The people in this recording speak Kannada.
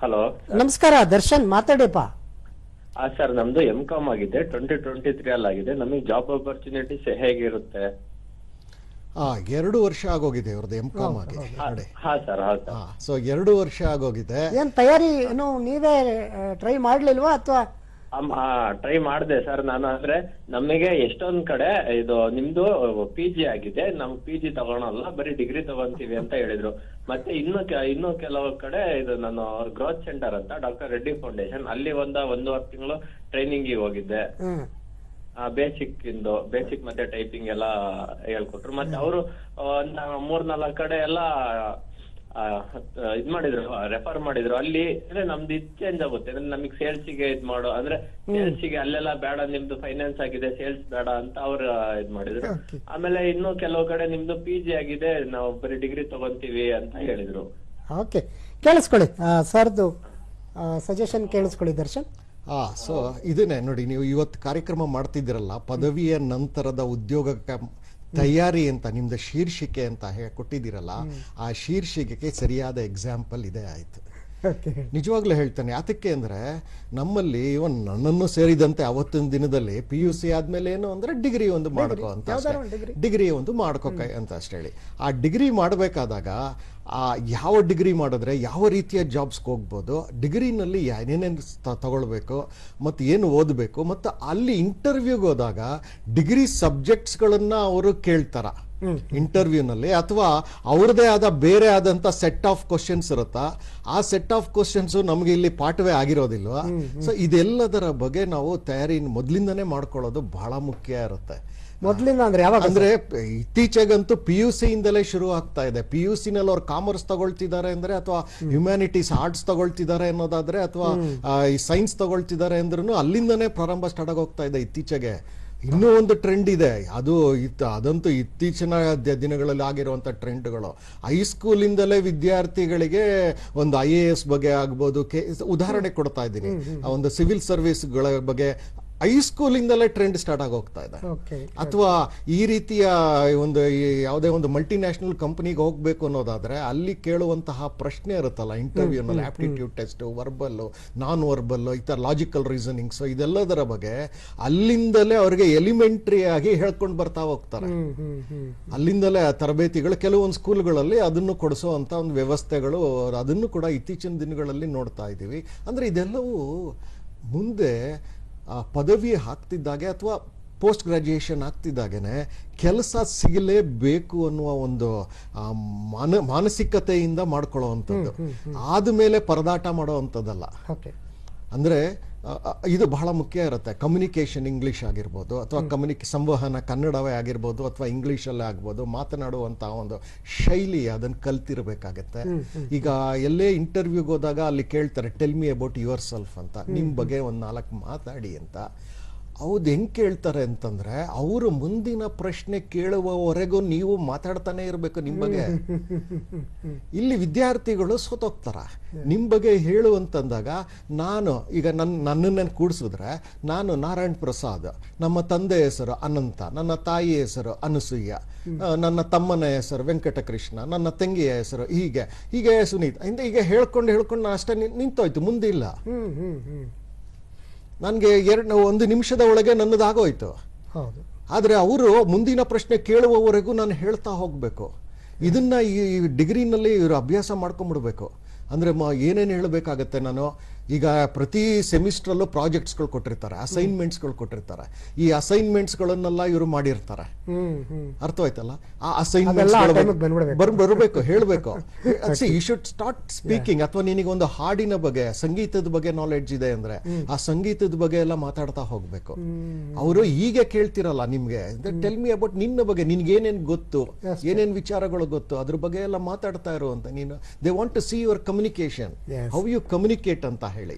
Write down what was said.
ಹಲೋ ನಮಸ್ಕಾರ ದರ್ಶನ್ ಮಾತಾಡಿಪ್ಪ. ಸರ್, ನಮ್ದು M.Com ಆಗಿದೆ, 2023 ಅಲ್ಲಿ ಆಗಿದೆ. ನಮಗೆ ಜಾಬ್ ಆಪರ್ಚುನಿಟೀಸ್ ಹೇಗಿರುತ್ತೆ? 2 ವರ್ಷ ಆಗೋಗಿದೆ ಇವ್ರದ್ದು M.Com ಆಗಿ. ಹಾ ಸರ್, ಹೌದು. ಸೊ 2 ವರ್ಷ ಆಗೋಗಿದೆ. ಏನ್ ತಯಾರಿ ಏನು ನೀವೇ ಟ್ರೈ ಮಾಡ್ಲಿಲ್ವಾ ಅಥವಾ? ಟ್ರೈ ಮಾಡಿದೆ ಸರ್ ನಾನು. ಅಂದ್ರೆ ನಮಗೆ ಎಷ್ಟೊಂದ್ ಕಡೆ ಇದು ನಿಮ್ದು PG ಆಗಿದೆ, ನಮ್ PG ತಗೊಳಲ್ಲ, ಬರೀ ಡಿಗ್ರಿ ತಗೊಂತೀವಿ ಅಂತ ಹೇಳಿದ್ರು. ಮತ್ತೆ ಇನ್ನು ಕೆಲವು ಕಡೆ ಇದು ನಾನು ಗ್ರೋತ್ ಸೆಂಟರ್ ಅಂತ ಡಾಕ್ಟರ್ ರೆಡ್ಡಿ ಫೌಂಡೇಶನ್, ಅಲ್ಲಿ ಒಂದೂವರೆ ತಿಂಗಳು ಟ್ರೈನಿಂಗ್ ಹೋಗಿದ್ದೆ. ಬೇಸಿಕ್ ಮತ್ತೆ ಟೈಪಿಂಗ್ ಎಲ್ಲ ಹೇಳ್ಕೊಟ್ರು. ಮತ್ತೆ ಅವರು 3-4 ಕಡೆ ಎಲ್ಲ ಇದ್ ಮಾಡಿದ್ರು, ರೆಫರ್ ಮಾಡಿದ್ರು. ಅಲ್ಲಿ ಅಂದ್ರೆ ನಮ್ದು ಇದು ಚೇಂಜ್ ಆಗುತ್ತೆ. ಅಂದ್ರೆ ನಮಗ್ ಸೇಲ್ಸಿಗೆ ಇದ್ ಮಾಡೋ ಅಂದ್ರೆ ಸೇಲ್ಸಿಗೆ ಅಲ್ಲೆಲ್ಲ ಬೇಡ, ನಿಮ್ದು ಫೈನಾನ್ಸ್ ಆಗಿದೆ, ಸೇಲ್ಸ್ ಬೇಡ ಅಂತ ಅವ್ರು ಇದ್ ಮಾಡಿದ್ರು. ಆಮೇಲೆ ಇನ್ನು ಕೆಲವು ಕಡೆ ನಿಮ್ದು PG ಆಗಿದೆ, ನಾವು ಬರೀ ಡಿಗ್ರಿ ತಗೊಂತೀವಿ ಅಂತ ಹೇಳಿದ್ರು. ಓಕೆ, ಕೇಳಿಸ್ಕೊಳ್ಳಿ ಸರ್ದು ಸಜೆಷನ್ ಕೇಳಿಸ್ಕೊಳ್ಳಿ ದರ್ಶನ್. ಸೊ ಇದನ್ನೇ ನೋಡಿ, ನೀವು ಇವತ್ತು ಕಾರ್ಯಕ್ರಮ ಮಾಡ್ತಿದ್ದೀರಲ್ಲ, ಪದವಿಯ ನಂತರದ ಉದ್ಯೋಗಕ್ಕೆ ತಯಾರಿ ಅಂತ ನಿಮ್ದು ಶೀರ್ಷಿಕೆ ಅಂತ ಕೊಟ್ಟಿದ್ದೀರಲ್ಲ, ಆ ಶೀರ್ಷಿಕೆಗೆ ಸರಿಯಾದ ಎಕ್ಸಾಂಪಲ್ ಇದೆ. ಆಯ್ತು, ನಿಜವಾಗ್ಲೂ ಹೇಳ್ತಾನೆ. ಯಾತಕ್ಕೆ ಅಂದ್ರೆ ನಮ್ಮಲ್ಲಿ ಇವನ್ ನನ್ನನ್ನು ಸೇರಿದಂತೆ ಅವತ್ತಿನ ದಿನದಲ್ಲಿ PUC ಆದ್ಮೇಲೆ ಏನು ಅಂದ್ರೆ ಡಿಗ್ರಿ ಒಂದು ಮಾಡ್ಕೋ ಅಂತ, ಡಿಗ್ರಿ ಒಂದು ಮಾಡ್ಕೋಕ ಅಂತ ಅಷ್ಟೇ ಹೇಳಿ. ಆ ಡಿಗ್ರಿ ಮಾಡಬೇಕಾದಾಗ ಯಾವ ಡಿಗ್ರಿ ಮಾಡಿದ್ರೆ ಯಾವ ರೀತಿಯ ಜಾಬ್ಸ್ಗೆ ಹೋಗ್ಬೋದು, ಡಿಗ್ರಿನಲ್ಲಿ ಏನೇನೇನು ತಗೊಳ್ಬೇಕು ಮತ್ತು ಏನು ಓದಬೇಕು, ಮತ್ತು ಅಲ್ಲಿ ಇಂಟರ್ವ್ಯೂಗೆ ಹೋದಾಗ ಡಿಗ್ರಿ ಸಬ್ಜೆಕ್ಟ್ಸ್ಗಳನ್ನು ಅವರು ಕೇಳ್ತಾರ ಇಂಟರ್ವ್ಯೂನಲ್ಲಿ, ಅಥವಾ ಅವ್ರದೇ ಆದ ಬೇರೆ ಆದಂಥ ಸೆಟ್ ಆಫ್ ಕ್ವಶನ್ಸ್ ಇರುತ್ತಾ, ಆ ಸೆಟ್ ಆಫ್ ಕ್ವಶನ್ಸು ನಮಗೆ ಇಲ್ಲಿ ಪಾಠವೇ ಆಗಿರೋದಿಲ್ವಾ. ಸೊ ಇದೆಲ್ಲದರ ಬಗ್ಗೆ ನಾವು ತಯಾರಿ ಮೊದಲಿಂದನೇ ಮಾಡ್ಕೊಳ್ಳೋದು ಬಹಳ ಮುಖ್ಯ ಇರುತ್ತೆ. ಮೊದಲಿಂದ ಅಂದ್ರೆ ಯಾವಾಗ? ಅಂದ್ರೆ ಇತ್ತೀಚೆಗಂತೂ PUC ಇಂದಲೇ ಶುರು ಆಗ್ತಾ ಇದೆ. PUC ನಲ್ಲಿ ಅವ್ರು ಕಾಮರ್ಸ್ ತಗೊಳ್ತಿದ್ದಾರೆ ಅಂದ್ರೆ, ಅಥವಾ ಹ್ಯುಮ್ಯಾನಿಟೀಸ್ ಆರ್ಟ್ಸ್ ತಗೊಳ್ತಿದ್ದಾರೆ ಅನ್ನೋದಾದ್ರೆ, ಅಥವಾ ಈ ಸೈನ್ಸ್ ತಗೊಳ್ತಿದ್ದಾರೆ ಅಂದ್ರೂ ಅಲ್ಲಿಂದನೇ ಪ್ರಾರಂಭ ಸ್ಟಾರ್ಟ್ ಆಗೋಗ್ತಾ ಇದೆ ಇತ್ತೀಚೆಗೆ. ಇನ್ನೂ ಒಂದು ಟ್ರೆಂಡ್ ಇದೆ, ಅದಂತೂ ಇತ್ತೀಚಿನ ದಿನಗಳಲ್ಲಿ ಆಗಿರುವಂಥ ಟ್ರೆಂಡ್ಗಳು. ಹೈಸ್ಕೂಲಿಂದಲೇ ವಿದ್ಯಾರ್ಥಿಗಳಿಗೆ ಒಂದು IAS ಬಗ್ಗೆ ಆಗ್ಬೋದು, ಉದಾಹರಣೆ ಕೊಡ್ತಾ ಇದ್ದೀನಿ, ಒಂದು ಸಿವಿಲ್ ಸರ್ವಿಸ್ಗಳ ಬಗ್ಗೆ ಹೈಸ್ಕೂಲಿಂದಲೇ ಟ್ರೆಂಡ್ ಸ್ಟಾರ್ಟ್ ಆಗೋಗ್ತಾ ಇದೆ. ಅಥವಾ ಈ ರೀತಿಯ ಒಂದು ಯಾವುದೇ ಒಂದು ಮಲ್ಟಿನ್ಯಾಷನಲ್ ಕಂಪನಿಗೆ ಹೋಗ್ಬೇಕು ಅನ್ನೋದಾದ್ರೆ ಅಲ್ಲಿ ಕೇಳುವಂತಹ ಪ್ರಶ್ನೆ ಇರುತ್ತಲ್ಲ ಇಂಟರ್ವ್ಯೂನಲ್ಲಿ, ಆಪ್ಟಿಟ್ಯೂಡ್ ಟೆಸ್ಟ್, ವರ್ಬಲ್ಲು, ನಾನ್ ವರ್ಬಲ್ಲು, ಈ ಥರ ಲಾಜಿಕಲ್ ರೀಸನಿಂಗ್ಸ್, ಇದೆಲ್ಲದರ ಬಗ್ಗೆ ಅಲ್ಲಿಂದಲೇ ಅವ್ರಿಗೆ ಎಲಿಮೆಂಟ್ರಿ ಆಗಿ ಹೇಳ್ಕೊಂಡು ಬರ್ತಾ ಹೋಗ್ತಾರೆ. ಅಲ್ಲಿಂದಲೇ ತರಬೇತಿಗಳು ಕೆಲವೊಂದು ಸ್ಕೂಲ್ಗಳಲ್ಲಿ ಅದನ್ನು ಕೊಡಿಸುವಂತ ಒಂದು ವ್ಯವಸ್ಥೆಗಳು, ಅದನ್ನು ಕೂಡ ಇತ್ತೀಚಿನ ದಿನಗಳಲ್ಲಿ ನೋಡ್ತಾ ಇದ್ದೀವಿ. ಅಂದ್ರೆ ಇದೆಲ್ಲವೂ ಮುಂದೆ ಪದವಿ ಹಾಕ್ತಿದ್ದಾಗೆ ಅಥವಾ ಪೋಸ್ಟ್ ಗ್ರಾಜ್ಯುಯೇಷನ್ ಆಗ್ತಿದ್ದಾಗೇನೆ ಕೆಲಸ ಸಿಗಲೇಬೇಕು ಅನ್ನುವ ಒಂದು ಮಾನಸಿಕತೆಯಿಂದ ಮಾಡ್ಕೊಳ್ಳೋವಂಥದ್ದು, ಆದಮೇಲೆ ಪರದಾಟ ಮಾಡೋವಂಥದ್ದಲ್ಲ. ಅಂದರೆ ಇದು ಬಹಳ ಮುಖ್ಯ ಇರುತ್ತೆ. ಕಮ್ಯುನಿಕೇಷನ್ ಇಂಗ್ಲೀಷ್ ಆಗಿರ್ಬೋದು, ಅಥವಾ ಸಂವಹನ ಕನ್ನಡವೇ ಆಗಿರ್ಬೋದು, ಅಥವಾ ಇಂಗ್ಲೀಷಲ್ಲೇ ಆಗ್ಬೋದು, ಮಾತನಾಡುವಂಥ ಒಂದು ಶೈಲಿ ಅದನ್ನು ಕಲ್ತಿರ್ಬೇಕಾಗತ್ತೆ. ಈಗ ಎಲ್ಲೇ ಇಂಟರ್ವ್ಯೂಗೆ ಹೋದಾಗ ಅಲ್ಲಿ ಕೇಳ್ತಾರೆ, tell me about your self ಅಂತ, ನಿಮ್ಮ ಬಗ್ಗೆ ಒಂದು 4 ಮಾತಾಡಿ ಅಂತ. ಹೌದು, ಹೆಂಗೆ ಕೇಳ್ತಾರೆ ಅಂತಂದ್ರೆ, ಅವರು ಮುಂದಿನ ಪ್ರಶ್ನೆ ಕೇಳುವವರೆಗೂ ನೀವು ಮಾತಾಡ್ತಾನೆ ಇರಬೇಕು ನಿಮ್ಮ ಬಗ್ಗೆ. ಇಲ್ಲಿ ವಿದ್ಯಾರ್ಥಿಗಳು ಸೋತೋಗ್ತಾರ. ನಿಮ್ಮ ಬಗ್ಗೆ ಹೇಳು ಅಂತಂದಾಗ, ನಾನು ಈಗ ನನ್ನನ್ನು ಕೂಡಿಸಿದ್ರೆ, ನಾನು ನಾರಾಯಣ್ ಪ್ರಸಾದ್, ನಮ್ಮ ತಂದೆ ಹೆಸರು ಅನಂತ, ನನ್ನ ತಾಯಿ ಹೆಸರು ಅನಸೂಯ, ನನ್ನ ತಮ್ಮನ ಹೆಸರು ವೆಂಕಟಕೃಷ್ಣ, ನನ್ನ ತಂಗಿಯ ಹೆಸರು ಹೀಗೆ ಸುನೀತ್, ಹೀಗೆ ಹೇಳ್ಕೊಂಡು ನಾನು ಅಷ್ಟೇ ನಿಂತೋಯ್ತು, ಮುಂದಿಲ್ಲ. ನನಗೆ 1 ನಿಮಿಷದ ಒಳಗೆ ನನ್ನದಾಗೋಯ್ತು. ಆದರೆ ಅವರು ಮುಂದಿನ ಪ್ರಶ್ನೆ ಕೇಳುವವರೆಗೂ ನಾನು ಹೇಳ್ತಾ ಹೋಗಬೇಕು. ಇದನ್ನ ಈ ಡಿಗ್ರಿನಲ್ಲಿ ಇವರು ಅಭ್ಯಾಸ ಮಾಡ್ಕೊಂಡ್ಬಿಡ್ಬೇಕು. ಅಂದರೆ ಏನೇನು ಹೇಳಬೇಕಾಗತ್ತೆ, ನಾನು ಈಗ ಪ್ರತಿ ಸೆಮಿಸ್ಟ್ರಲ್ಲೂ ಪ್ರಾಜೆಕ್ಟ್ಸ್ಗಳು ಕೊಟ್ಟಿರ್ತಾರೆ, ಅಸೈನ್ಮೆಂಟ್ಸ್ಗಳು ಕೊಟ್ಟಿರ್ತಾರೆ. ಈ ಅಸೈನ್ಮೆಂಟ್ಸ್ಗಳನ್ನೆಲ್ಲ ಇವರು ಮಾಡಿರ್ತಾರೆ. ಅರ್ಥವಾಯ್ತಲ್ಲ? ಆ ಅಸೈನ್ಮೆಂಟ್ಸ್ ಬರಬೇಕು, ಹೇಳಬೇಕು. You should start speaking. ಅಥವಾ ನಿನಗೆ ಒಂದು ಹಾಡಿನ ಬಗ್ಗೆ, ಸಂಗೀತದ ಬಗ್ಗೆ ನಾಲೆಡ್ಜ್ ಇದೆ ಅಂದ್ರೆ, ಆ ಸಂಗೀತದ ಬಗ್ಗೆ ಎಲ್ಲ ಮಾತಾಡ್ತಾ ಹೋಗ್ಬೇಕು. ಅವರು ಹೀಗೆ ಕೇಳ್ತಿರಲ್ಲ ನಿಮ್ಗೆ, ಟೆಲ್ ಮಿ ಅಬೌಟ್ ನಿನ್ನ ಬಗ್ಗೆ, ನಿನ್ಗೆ ಏನೇನು ಗೊತ್ತು, ಏನೇನು ವಿಚಾರಗಳು ಗೊತ್ತು, ಅದ್ರ ಬಗ್ಗೆ ಎಲ್ಲ ಮಾತಾಡ್ತಾ ಇರುವಂತ ನೀನು. They want to see your communication, how you communicate ಅಂತ ಹೇಳಿ.